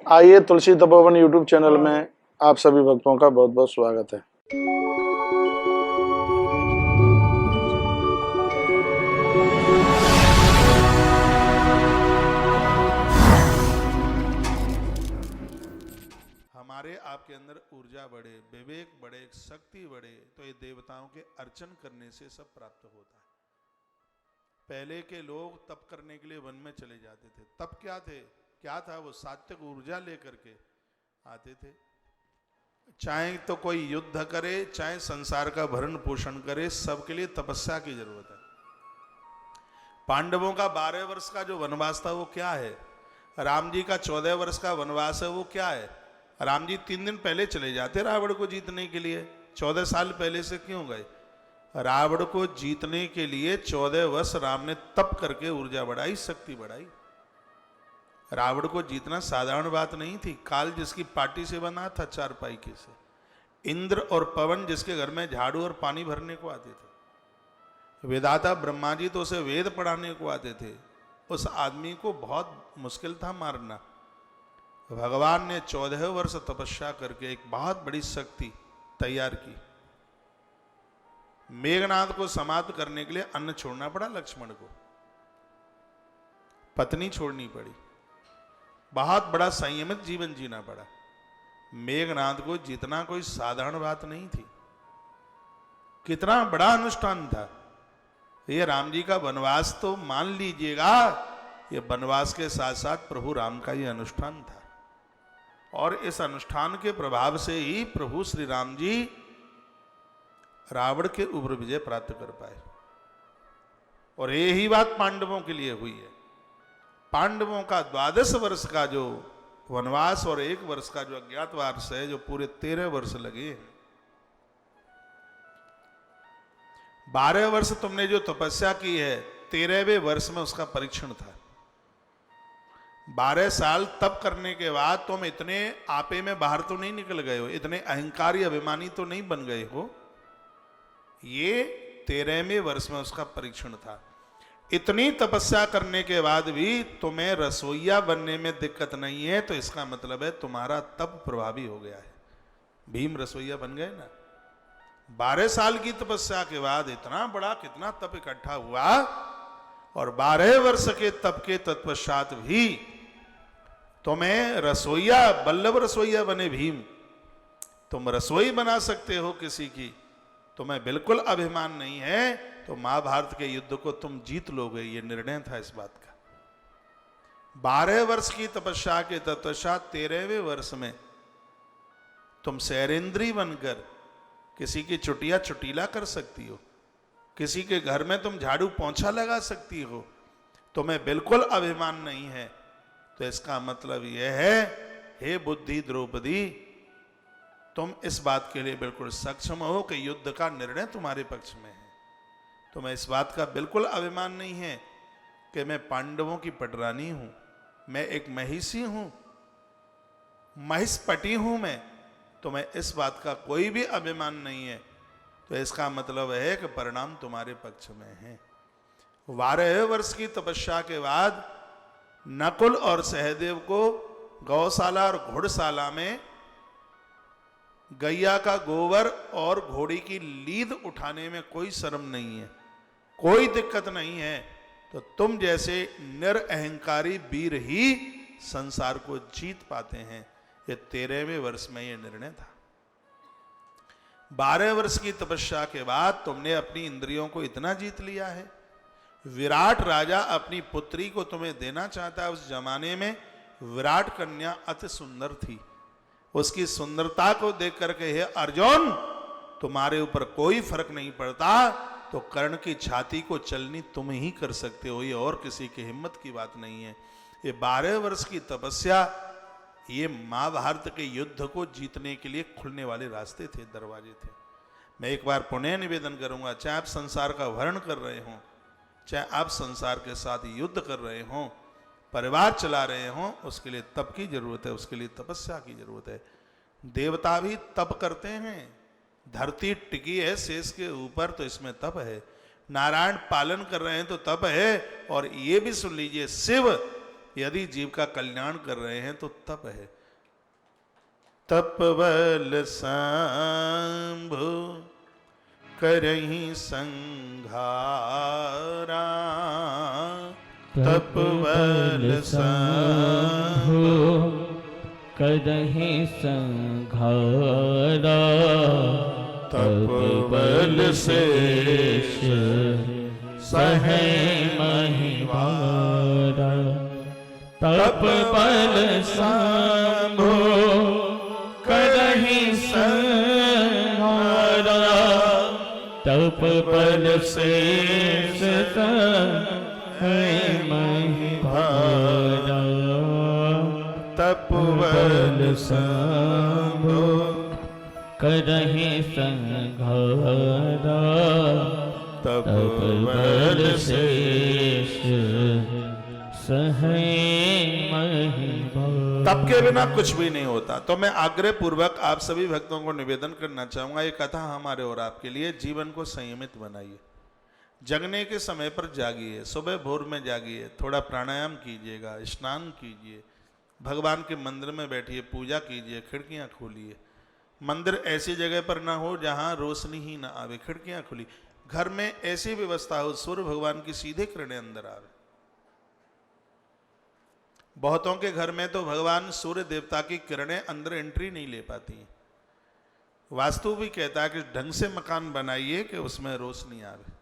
आइए तुलसी Tapovan YouTube channel में आप सभी भक्तों का बहुत बहुत स्वागत है। हमारे आपके अंदर ऊर्जा बढ़े, विवेक बढ़े, शक्ति बढ़े, तो ये देवताओं के अर्चन करने से सब प्राप्त होता है। पहले के लोग तप करने के लिए वन में चले जाते थे। तप क्या था? वो सात्विक ऊर्जा लेकर के आते थे। चाहे तो कोई युद्ध करे, चाहे संसार का भरण पोषण करे, सबके लिए तपस्या की जरूरत है। पांडवों का 12 वर्ष का जो वनवास था वो क्या है? राम जी का 14 वर्ष का वनवास है वो क्या है? राम जी 3 दिन पहले चले जाते रावण को जीतने के लिए। 14 साल पहले से क्यों गए? रावण को जीतने के लिए 14 वर्ष राम ने तप करके ऊर्जा बढ़ाई, शक्ति बढ़ाई। रावण को जीतना साधारण बात नहीं थी। काल जिसकी पार्टी से बना था, चारपाई के से, इंद्र और पवन जिसके घर में झाड़ू और पानी भरने को आते थे, वेदाता ब्रह्मा जी तो उसे वेद पढ़ाने को आते थे। उस आदमी को बहुत मुश्किल था मारना। भगवान ने 14 वर्ष तपस्या करके एक बहुत बड़ी शक्ति तैयार की। मेघनाद को समाप्त करने के लिए अन्न छोड़ना पड़ा लक्ष्मण को, पत्नी छोड़नी पड़ी, बहुत बड़ा संयमित जीवन जीना पड़ा। मेघनाद को जीतना कोई साधारण बात नहीं थी। कितना बड़ा अनुष्ठान था ये। राम जी का वनवास तो मान लीजिएगा, ये वनवास के साथ साथ प्रभु राम का ये अनुष्ठान था। और इस अनुष्ठान के प्रभाव से ही प्रभु श्री राम जी रावण के ऊपर विजय प्राप्त कर पाए। और यही बात पांडवों के लिए हुई है। पांडवों का 12 वर्ष का जो वनवास और 1 वर्ष का जो अज्ञातवास है, जो पूरे 13 वर्ष लगे। 12 वर्ष तुमने जो तपस्या की है, 13वें वर्ष में उसका परीक्षण था। 12 साल तप करने के बाद तुम इतने आपे में बाहर तो नहीं निकल गए हो, इतने अहंकारी अभिमानी तो नहीं बन गए हो। ये 13वें वर्ष में उसका परीक्षण था। इतनी तपस्या करने के बाद भी तुम्हें रसोइया बनने में दिक्कत नहीं है, तो इसका मतलब है तुम्हारा तप प्रभावी हो गया है। भीम रसोइया बन गए ना। 12 साल की तपस्या के बाद इतना बड़ा कितना तप इकट्ठा हुआ, और 12 वर्ष के तप के तत्पश्चात भी तुम्हें रसोइया, बल्लभ रसोइया बने भीम। तुम रसोई बना सकते हो किसी की, तुम्हें बिल्कुल अभिमान नहीं है, तो महाभारत के युद्ध को तुम जीत लोगे। ये निर्णय था इस बात का। 12 वर्ष की तपस्या के तत्पश्चात 13वें वर्ष में तुम शैरेंद्री बनकर किसी की चुटिया चुटीला कर सकती हो, किसी के घर में तुम झाड़ू पोंछा लगा सकती हो। तुम्हें बिल्कुल अभिमान नहीं है, तो इसका मतलब यह है, हे बुद्धि द्रौपदी, तुम इस बात के लिए बिल्कुल सक्षम हो कि युद्ध का निर्णय तुम्हारे पक्ष में है। तुम्हें इस बात का बिल्कुल अभिमान नहीं है कि मैं पांडवों की पटरानी हूं, मैं एक महिषी हूं, महिषपटी हूं मैं। तुम्हें इस बात का कोई भी अभिमान नहीं है, तो इसका मतलब है कि परिणाम तुम्हारे पक्ष में है। 12 वर्ष की तपस्या के बाद नकुल और सहदेव को गौशाला और घुड़शाला में गैया का गोबर और घोड़ी की लीद उठाने में कोई शर्म नहीं है, कोई दिक्कत नहीं है। तो तुम जैसे निरअहंकारी वीर ही संसार को जीत पाते हैं। ये 13वें वर्ष में ये निर्णय था। 12 वर्ष की तपस्या के बाद तुमने अपनी इंद्रियों को इतना जीत लिया है। विराट राजा अपनी पुत्री को तुम्हें देना चाहता है। उस जमाने में विराट कन्या अति सुंदर थी। उसकी सुंदरता को देख करके, हे अर्जुन, तुम्हारे ऊपर कोई फर्क नहीं पड़ता, तो कर्ण की छाती को चलनी तुम ही कर सकते हो, ये और किसी की हिम्मत की बात नहीं है। ये 12 वर्ष की तपस्या, ये महाभारत के युद्ध को जीतने के लिए खुलने वाले रास्ते थे, दरवाजे थे। मैं एक बार पुनः निवेदन करूंगा, चाहे आप संसार का वर्ण कर रहे हों, चाहे आप संसार के साथ युद्ध कर रहे हों, परिवार चला रहे हों, उसके लिए तप की जरूरत है, उसके लिए तपस्या की जरूरत है। देवता भी तप करते हैं। धरती टिकी है शेष के ऊपर, तो इसमें तप है। नारायण पालन कर रहे हैं तो तप है। और ये भी सुन लीजिए, शिव यदि जीव का कल्याण कर रहे हैं तो तप है। तप बल शंभु करहि संघारा, तप बल शंभु करहि संघारा, तप बल शेष सहे महिवारा। तप बल शंभु करहि संघारा, तप बल शेष सहे महिवारा। तप बल शंभु करहि संघारा, तप तप बल शेष सहे महिवारा। तप के बिना कुछ भी नहीं होता। तो मैं आग्रह पूर्वक आप सभी भक्तों को निवेदन करना चाहूंगा, ये कथा हमारे और आपके लिए, जीवन को संयमित बनाइए। जगने के समय पर जागिए, सुबह भोर में जागिए, थोड़ा प्राणायाम कीजिएगा, स्नान कीजिए, भगवान के मंदिर में बैठिए, पूजा कीजिए, खिड़कियां खोलिए। मंदिर ऐसी जगह पर ना हो जहां रोशनी ही ना आवे, खिड़कियां खुली। घर में ऐसी व्यवस्था हो सूर्य भगवान की सीधे किरणें अंदर आवे। बहुतों के घर में तो भगवान सूर्य देवता की किरणें अंदर एंट्री नहीं ले पाती हैं। वास्तु भी कहता है कि ढंग से मकान बनाइए कि उसमें रोशनी आवे।